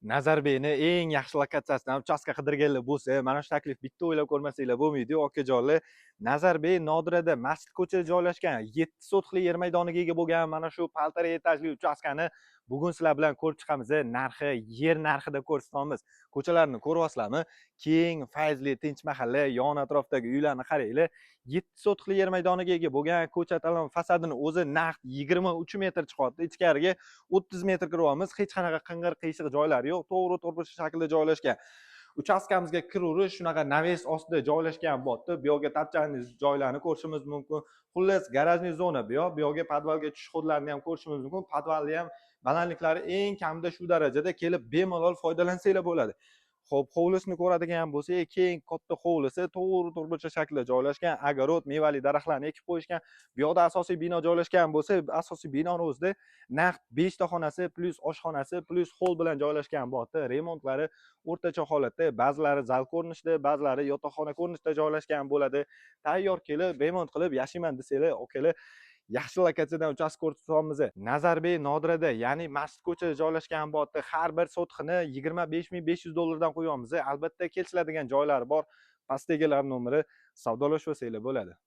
Nazarbekni eng yaxshi lokatsiyasidan uchastka qidirganlar bo'lsa, mana shu taklif bitta o'ylab ko'rmasanglar bo'lmaydi, okajonlar. Nazarbek Nodirada Masjid ko'chada joylashgan 7 sotixli yer maydoniga ega bo'lgan mana shu paltar etajli uchastkani bugun sizlar bilan ko'rib chiqamiz. Narxi yer narxida ko'rsatamiz. Ko'chalarni ko'ryapsizlarmi? Keng, fayzli, tinch mahalla, yon atrofdagi uylarni qaranglar. 7 sotixli yer maydoniga ega bo'lgan ko'cha talon fasadini o'zi naqd 23 metr chiqadi. Ichkariga 30 metr kiryapmiz. Hech qanaqa qing'ir qiyshiq joylari yo'q. To'g'ri to'rtburch shaklda joylashgan. Uchastkamizga kiraverish shunaqa naves ostida joylashgan bo'tdi. Bu yerga tapchaniz joylarni ko'rishimiz mumkin. Xullas, garajniy zona bu yoq. Bu yerga podvalga tushish xodlarini ham ko'rishimiz mumkin. Podvalni ham balandliklari eng kamida shu darajada kelib bemalol foydalansanglar bo'ladi. Xo'p, hovlisini ko'radigan bo'lsak, keng katta hovlisi to'g'ri to'rtburchak shaklda joylashgan, огород, mevali daraxtlarni ekib qo'yishgan. Bu yoqda asosiy bino joylashgan bo'lsa, asosiy binoning o'zida naqd 5 ta xonasi plus oshxonasi plus hol bilan joylashgan bo'ti. Remontlari o'rtacha holatda, ba'zilari zal ko'rinishda, ba'zilari yotoqxona ko'rinishda joylashgan bo'ladi. Tayyor kelib, remont qilib yashayman desanglar, okalar, yaxshi lokatsiyadan uchastka ko'rsatamiz. Nazarbek Nodirada, ya'ni Masjid ko'chada joylashgan bo'ti. Har bir sotixini 25.500 dollardan qo'yamiz. Albatta kelishiladigan joylari bor. Pastdagilar nomeri savdolashib olsanglar bo'ladi.